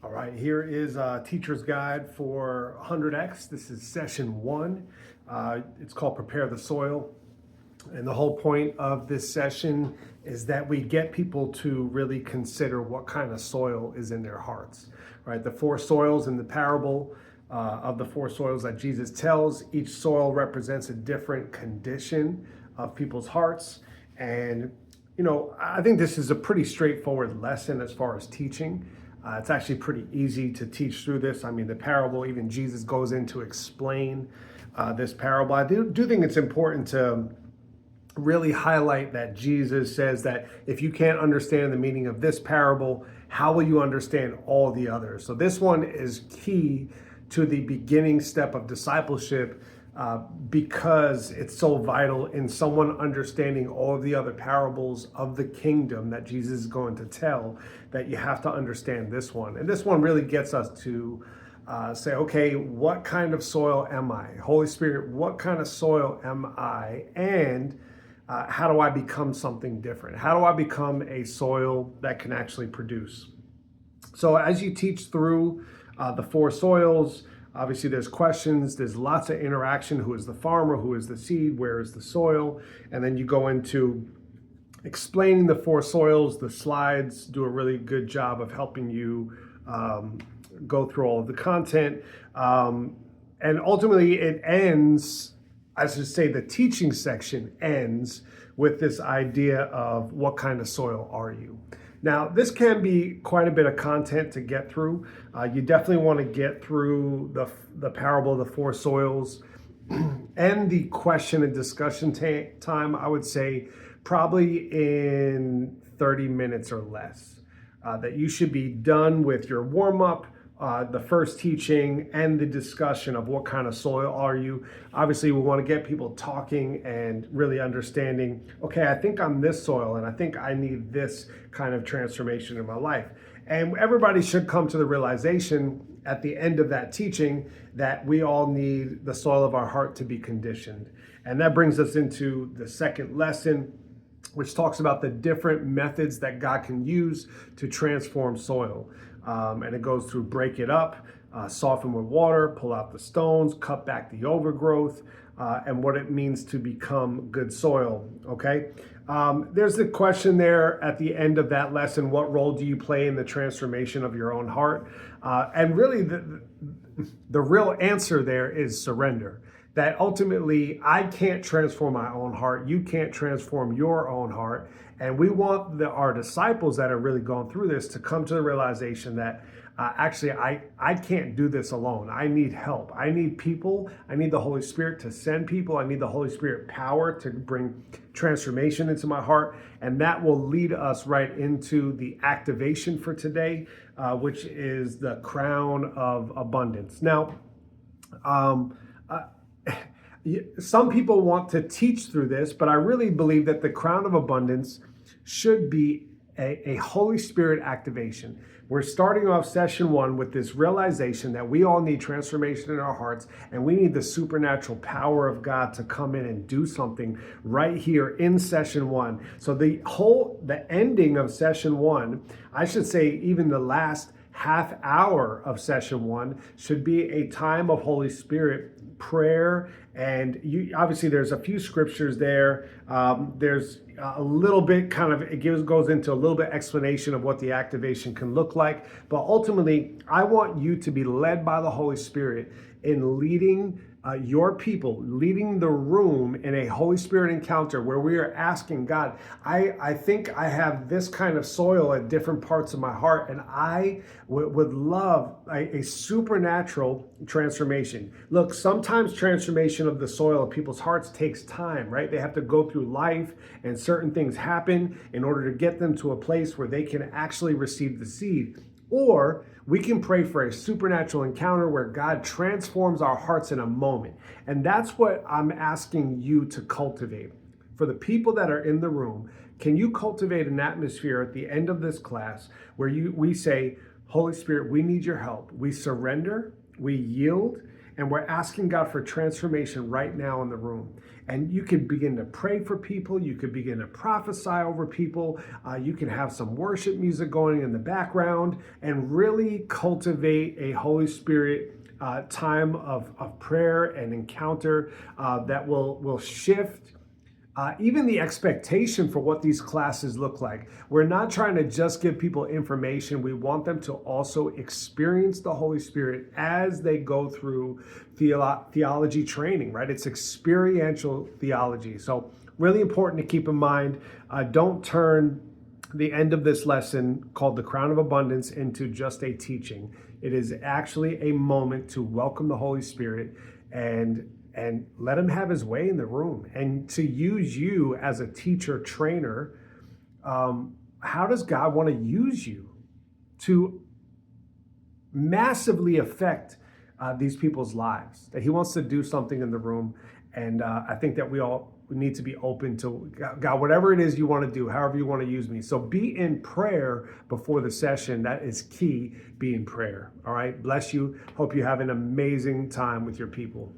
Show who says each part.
Speaker 1: All right, here is a teacher's guide for 100X. This is session one. It's called Prepare the Soil. And the whole point of this session is that we get people to really consider what kind of soil is in their hearts, right? The four soils in the parable of the four soils that Jesus tells, each soil represents a different condition of people's hearts. And, I think this is a pretty straightforward lesson as far as teaching. It's actually pretty easy to teach through this. I mean, the parable, even Jesus goes in to explain this parable. I do think it's important to really highlight that Jesus says that if you can't understand the meaning of this parable, how will you understand all the others? So this one is key to the beginning step of discipleship because it's so vital in someone understanding all of the other parables of the kingdom that Jesus is going to tell, that you have to understand this one. And this one really gets us to say, okay, what kind of soil am I? Holy Spirit, what kind of soil am I? And how do I become something different? How do I become a soil that can actually produce? So as you teach through the four soils, obviously there's questions, there's lots of interaction. Who is the farmer? Who is the seed? Where is the soil? And then you go into explaining the four soils. The slides do a really good job of helping you go through all of the content. And ultimately it ends, I should say the teaching section ends with this idea of what kind of soil are you? Now, this can be quite a bit of content to get through. You definitely want to get through the parable of the four soils and the question and discussion time, I would say probably in 30 minutes or less. That you should be done with your warm-up, the first teaching, and the discussion of what kind of soil are you. Obviously, we want to get people talking and really understanding, okay, I think I'm this soil and I think I need this kind of transformation in my life. And everybody should come to the realization at the end of that teaching that we all need the soil of our heart to be conditioned. And that brings us into the second lesson, which talks about the different methods that God can use to transform soil. And it goes through break it up, soften with water, pull out the stones, cut back the overgrowth, and what it means to become good soil, okay? There's a question there at the end of that lesson, what role do you play in the transformation of your own heart? And really the real answer there is surrender. That ultimately, I can't transform my own heart. You can't transform your own heart. And we want our disciples that are really going through this to come to the realization that actually, I can't do this alone. I need help. I need people. I need the Holy Spirit to send people. I need the Holy Spirit power to bring transformation into my heart. And that will lead us right into the activation for today, which is the crown of abundance. Now, some people want to teach through this, but I really believe that the crown of abundance should be a Holy Spirit activation. We're starting off session one with this realization that we all need transformation in our hearts, and we need the supernatural power of God to come in and do something right here in session one. So the ending of session one, I should say even the last half hour of session one, should be a time of Holy Spirit prayer. And obviously there's a few scriptures there. There's a little bit goes into a little bit explanation of what the activation can look like. But ultimately, I want you to be led by the Holy Spirit in leading your people, leading the room in a Holy Spirit encounter where we are asking God, I think I have this kind of soil at different parts of my heart, and I would love a supernatural transformation. Look, sometimes transformation of the soil of people's hearts takes time, right? They have to go through life and certain things happen in order to get them to a place where they can actually receive the seed. Or we can pray for a supernatural encounter where God transforms our hearts in a moment. And that's what I'm asking you to cultivate. For the people that are in the room, can you cultivate an atmosphere at the end of this class where we say, Holy Spirit, we need your help. We surrender, we yield, And we're asking God for transformation right now in the room. And you can begin to pray for people. You could begin to prophesy over people. You can have some worship music going in the background and really cultivate a Holy Spirit time of prayer and encounter that will shift even the expectation for what these classes look like. We're not trying to just give people information. We want them to also experience the Holy Spirit as they go through theology training, right? It's experiential theology. So really important to keep in mind. Don't turn the end of this lesson called the Crown of Abundance into just a teaching. It is actually a moment to welcome the Holy Spirit and let him have his way in the room, and to use you as a teacher trainer. How does God want to use you to massively affect these people's lives? That he wants to do something in the room. And I think that we need to be open to God, whatever it is you want to do, however you want to use me. So be in prayer before the session. That is key. Be in prayer. All right. Bless you. Hope you have an amazing time with your people.